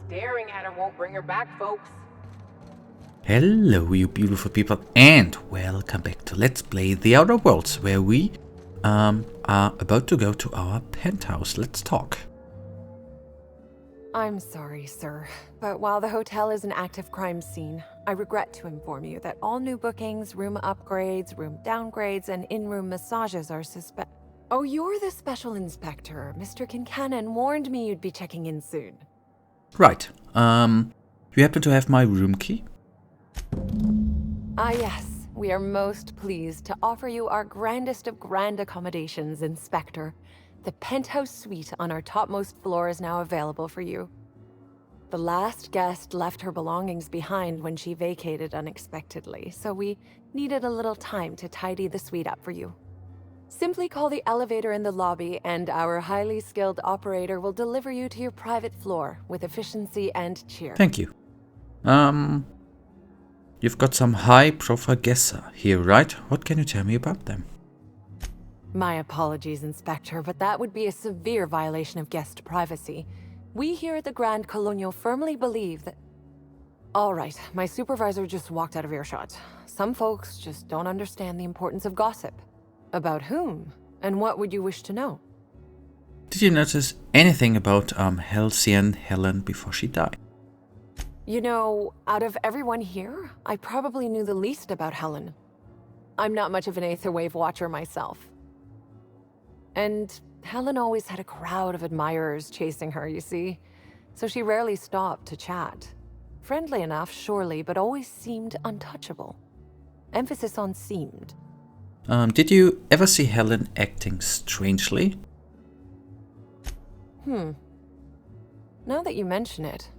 staring at her won't bring her back, folks. Hello, you beautiful people, and welcome back to Let's Play The Outer Worlds, where we are about to go to our penthouse. Let's talk. I'm sorry, sir, but while the hotel is an active crime scene, I regret to inform you that all new bookings, room upgrades, room downgrades, and in-room massages are suspect. Oh, you're the special inspector. Mr. Kincannon warned me you'd be checking in soon. Right. You happen to have my room key? Ah, yes. We are most pleased to offer you our grandest of grand accommodations, Inspector. The penthouse suite on our topmost floor is now available for you. The last guest left her belongings behind when she vacated unexpectedly, so we needed a little time to tidy the suite up for you. Simply call the elevator in the lobby, and our highly skilled operator will deliver you to your private floor with efficiency and cheer. Thank you. You've got some high-profile guests here, right? What can you tell me about them? My apologies, Inspector, but that would be a severe violation of guest privacy. We here at the Grand Colonial firmly believe that... All right, my supervisor just walked out of earshot. Some folks just don't understand the importance of gossip. About whom? And what would you wish to know? Did you notice anything about Halcyon Helen before she died? You know, out of everyone here, I probably knew the least about Helen. I'm not much of an Aetherwave watcher myself. And Helen always had a crowd of admirers chasing her, you see. So she rarely stopped to chat. Friendly enough, surely, but always seemed untouchable. Emphasis on seemed. Did you ever see Helen acting strangely? Now that you mention it,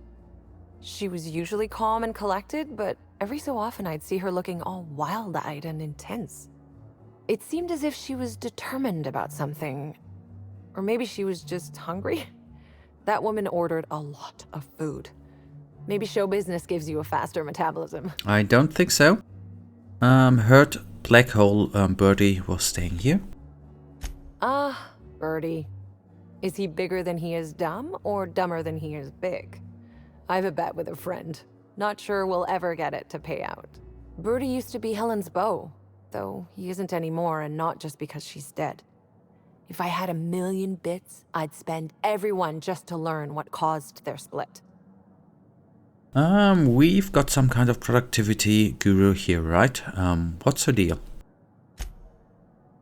she was usually calm and collected, but every so often I'd see her looking all wild-eyed and intense. It seemed as if she was determined about something. Or maybe she was just hungry. That woman ordered a lot of food. Maybe show business gives you a faster metabolism. I don't think so. Heard Black Hole Birdie was staying here. Ah, Birdie. Is he bigger than he is dumb, or dumber than he is big? I've a bet with a friend. Not sure we'll ever get it to pay out. Birdie used to be Helen's beau, though he isn't anymore, and not just because she's dead. If I had 1,000,000 bits, I'd spend every one just to learn what caused their split. We've got some kind of productivity guru here, right? What's her deal?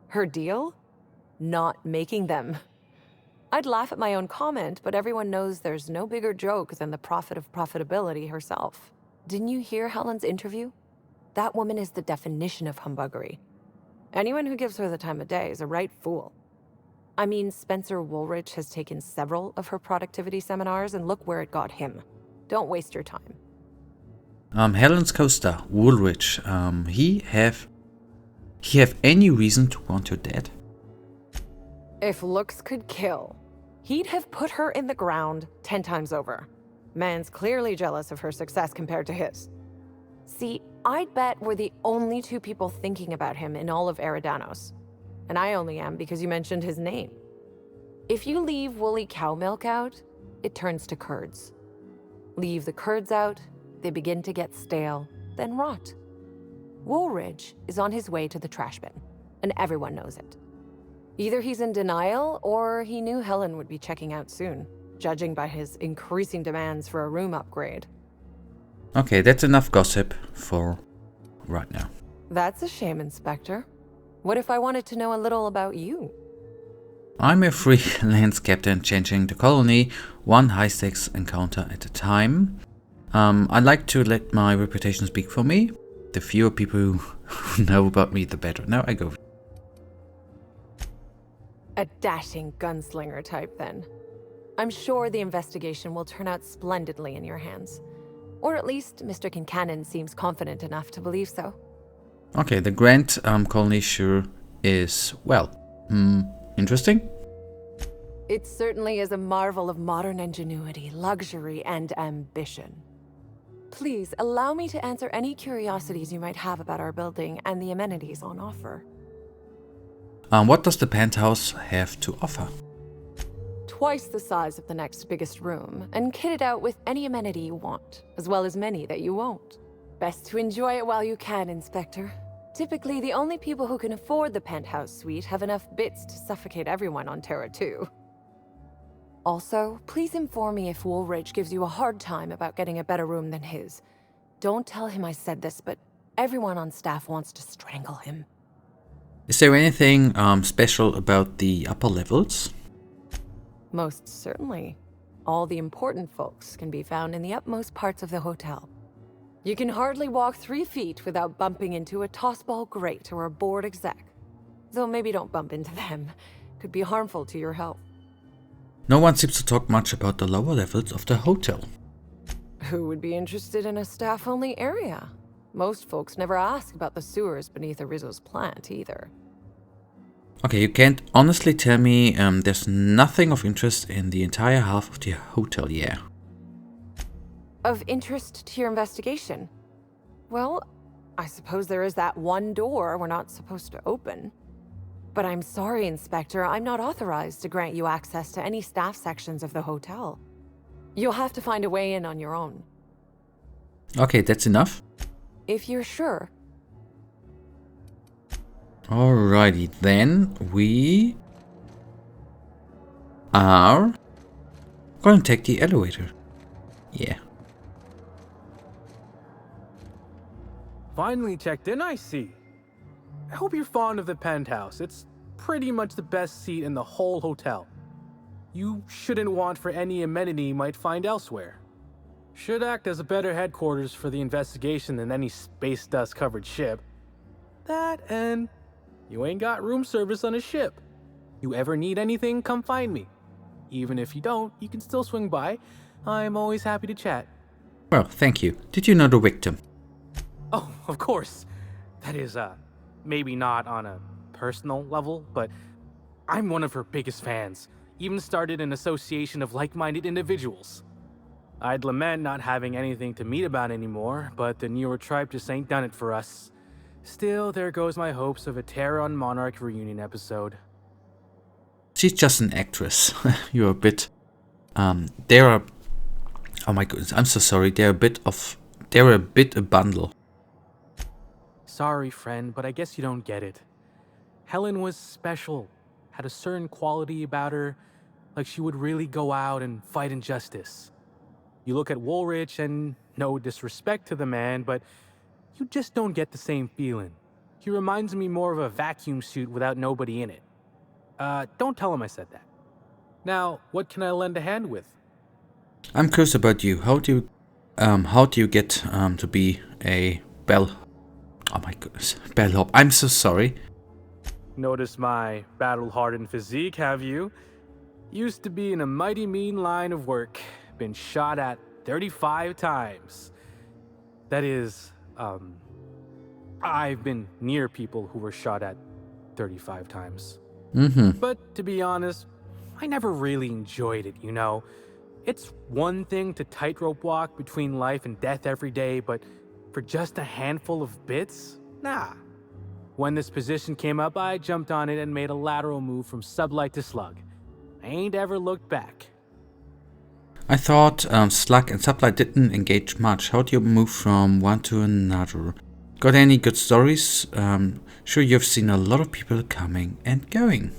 Her deal? Not making them. I'd laugh at my own comment, but everyone knows there's no bigger joke than the prophet of profitability herself. Didn't you hear Helen's interview? That woman is the definition of humbuggery. Anyone who gives her the time of day is a right fool. I mean, Spencer Woolrich has taken several of her productivity seminars, and look where it got him. Don't waste your time. Helen's co-star, Woolrich, he have any reason to want her dead? If looks could kill, he'd have put her in the ground 10 times over. Man's clearly jealous of her success compared to his. See, I'd bet we're the only two people thinking about him in all of Eridanos. And I only am because you mentioned his name. If you leave woolly cow milk out, it turns to curds. Leave the curds out, they begin to get stale, then rot. Woolridge is on his way to the trash bin, and everyone knows it. Either he's in denial, or he knew Helen would be checking out soon, judging by his increasing demands for a room upgrade. Okay, that's enough gossip for right now. That's a shame, Inspector. What if I wanted to know a little about you? I'm a freelance captain changing the colony, one high-stakes encounter at a time. I like to let my reputation speak for me. The fewer people who know about me, the better. Now I go. A dashing gunslinger type, then. I'm sure the investigation will turn out splendidly in your hands. Or at least Mr. Kincannon seems confident enough to believe so. Okay, the Grand Colony sure is, well, interesting. It certainly is a marvel of modern ingenuity, luxury, and ambition. Please, allow me to answer any curiosities you might have about our building and the amenities on offer. What does the penthouse have to offer? twice the size of the next biggest room, and kitted out with any amenity you want, as well as many that you won't. Best to enjoy it while you can, Inspector. Typically, the only people who can afford the penthouse suite have enough bits to suffocate everyone on Terra 2. Also, please inform me if Woolridge gives you a hard time about getting a better room than his. Don't tell him I said this, but everyone on staff wants to strangle him. Is there anything special about the upper levels? Most certainly. All the important folks can be found in the upmost parts of the hotel. You can hardly walk 3 feet without bumping into a tossball grate or a bored exec. Though maybe don't bump into them. Could be harmful to your health. No one seems to talk much about the lower levels of the hotel. Who would be interested in a staff-only area? Most folks never ask about the sewers beneath Arizo's plant, either. Okay, you can't honestly tell me there's nothing of interest in the entire half of the hotel, yeah. Of interest to your investigation? Well, I suppose there is that one door we're not supposed to open. But I'm sorry, Inspector, I'm not authorized to grant you access to any staff sections of the hotel. You'll have to find a way in on your own. Okay, that's enough. If you're sure. Alrighty, then we are going to take the elevator. Yeah. Finally checked in, I see. I hope you're fond of the penthouse. It's pretty much the best seat in the whole hotel. You shouldn't want for any amenity you might find elsewhere. Should act as a better headquarters for the investigation than any space dust covered ship. That and you ain't got room service on a ship. You ever need anything, come find me. Even if you don't, you can still swing by. I'm always happy to chat. Well, thank you. Did you know the victim? Oh, of course. That is, maybe not on a personal level, but I'm one of her biggest fans. Even started an association of like-minded individuals. I'd lament not having anything to meet about anymore, but the newer tribe just ain't done it for us. Still, there goes my hopes of a Terran Monarch reunion episode. She's just an actress. You're a bit... They're a... Oh my goodness, I'm so sorry. They're a bit a bundle. Sorry, friend, but I guess you don't get it. Helen was special. Had a certain quality about her, like she would really go out and fight injustice. You look at Woolridge, and no disrespect to the man, but you just don't get the same feeling. He reminds me more of a vacuum suit without nobody in it. Don't tell him I said that. Now, what can I lend a hand with? I'm curious about you. How do you get to be a bellhop? Oh my goodness, bellhop. I'm so sorry. Notice my battle-hardened physique, have you? Used to be in a mighty mean line of work. Been shot at 35 times. That is, I've been near people who were shot at 35 times. But to be honest, I never really enjoyed it, you know? It's one thing to tightrope walk between life and death every day, but for just a handful of bits? Nah. When this position came up, I jumped on it and made a lateral move from sublight to slug. I ain't ever looked back. I thought slug and sublight didn't engage much. How do you move from one to another? Got any good stories? Sure, you've seen a lot of people coming and going.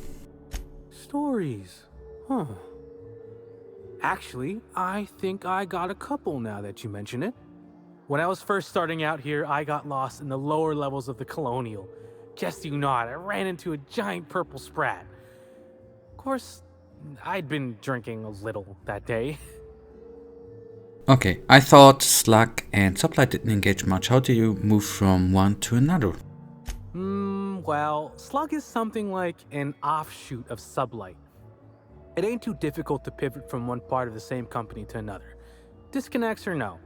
Stories? Huh. Actually, I think I got a couple now that you mention it. When I was first starting out here, I got lost in the lower levels of the Colonial. Guess you not, I ran into a giant purple sprat. Of course, I'd been drinking a little that day. Okay, I thought slug and sublight didn't engage much. How do you move from one to another? Well, slug is something like an offshoot of sublight. It ain't too difficult to pivot from one part of the same company to another. Disconnects or no.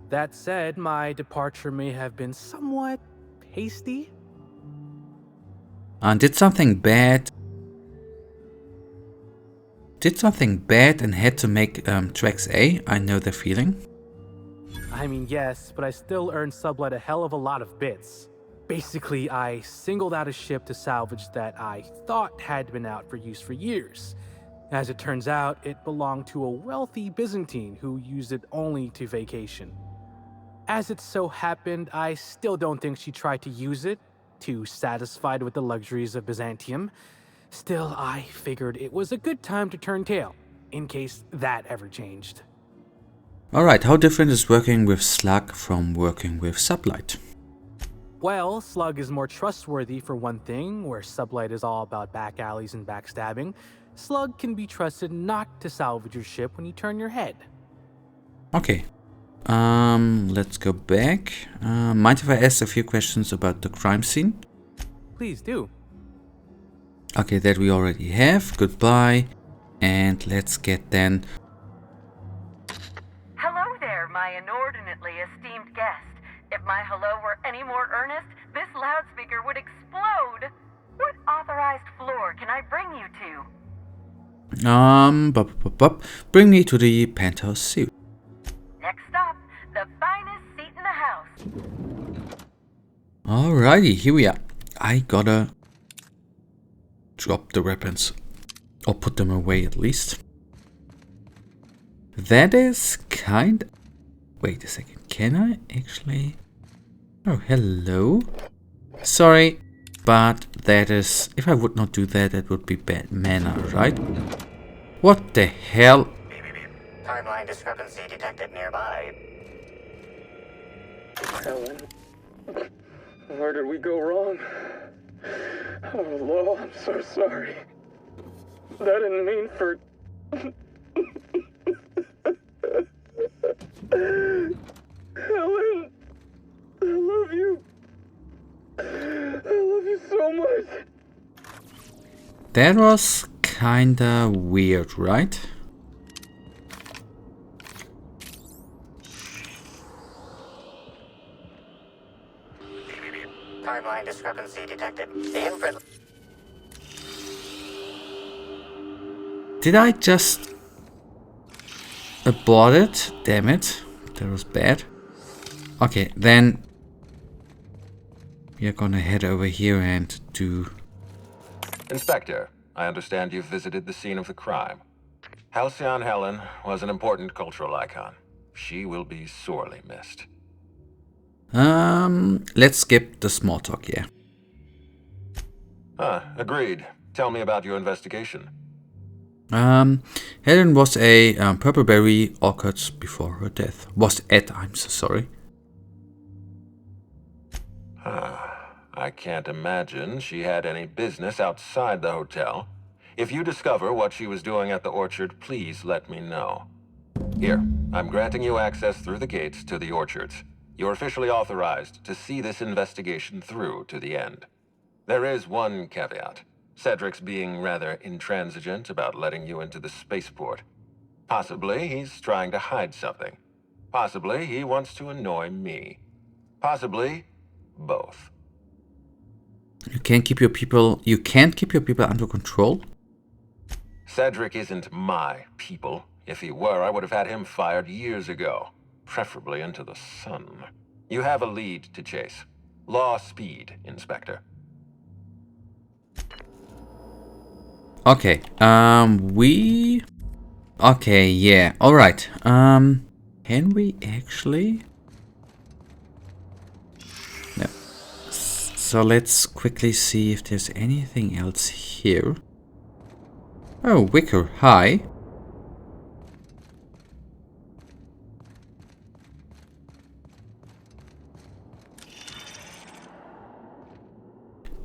That said, my departure may have been somewhat hasty. Did something bad and had to make tracks A? I know the feeling. I mean, yes, but I still earned sublight a hell of a lot of bits. Basically, I singled out a ship to salvage that I thought had been out for use for years. As it turns out, it belonged to a wealthy Byzantine who used it only to vacation. As it so happened, I still don't think she tried to use it, too satisfied with the luxuries of Byzantium. Still, I figured it was a good time to turn tail, in case that ever changed. Alright, how different is working with Slug from working with Sublight? Well, Slug is more trustworthy for one thing, where Sublight is all about back alleys and backstabbing. Slug can be trusted not to salvage your ship when you turn your head. Okay. Let's go back. Mind if I ask a few questions about the crime scene? Please do. Okay, that we already have. Goodbye. And let's get then... Hello there, my inordinately esteemed guest. If my hello were any more earnest, this loudspeaker would explode. What authorized floor can I bring you to? Bring me to the penthouse suite. Next stop, the finest seat in the house. Alrighty, here we are. I gotta drop the weapons. Or put them away at least. That is kind... Wait a second, can I actually... Oh, hello. Sorry, but that is... If I would not do that, that would be bad manner, right? What the hell? Timeline discrepancy detected nearby. Helen, where did we go wrong? Oh, Lo, I'm so sorry. That didn't mean for... Helen, I love you. I love you so much. That was kinda weird, right? Timeline discrepancy detected. Input. Did I just abort it? Damn it. That was bad. Okay, then we are gonna head over here and do... Inspector, I understand you've visited the scene of the crime. Halcyon Helen was an important cultural icon. She will be sorely missed. Let's skip the small talk, yeah. Agreed. Tell me about your investigation. Helen was a Purpleberry occurred before her death. I'm so sorry. I can't imagine she had any business outside the hotel. If you discover what she was doing at the orchard, please let me know. Here, I'm granting you access through the gates to the orchards. You're officially authorized to see this investigation through to the end. There is one caveat. Cedric's being rather intransigent about letting you into the spaceport. Possibly he's trying to hide something. Possibly he wants to annoy me. Possibly both. You can't keep your people under control? Cedric isn't my people. If he were, I would have had him fired years ago. Preferably into the sun. You have a lead to chase. Law speed, Inspector. Okay, Okay, yeah, alright. Can we actually... No. So let's quickly see if there's anything else here. Oh, Wicker, hi.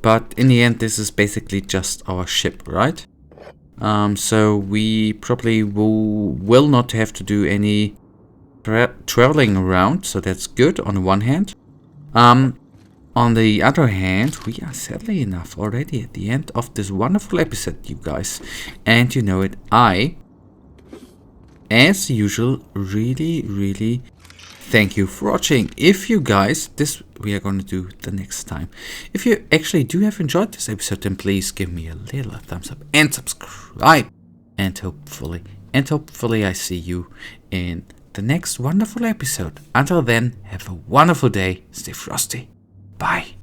But in the end, this is basically just our ship, right? So we probably will not have to do any traveling around, so that's good on the one hand. On the other hand, we are sadly enough already at the end of this wonderful episode, you guys. And you know it, I, as usual, really thank you for watching. If you guys, this we are going to do the next time. If you actually do have enjoyed this episode, then please give me a little thumbs up and subscribe. And hopefully I see you in the next wonderful episode. Until then, have a wonderful day. Stay frosty. Bye.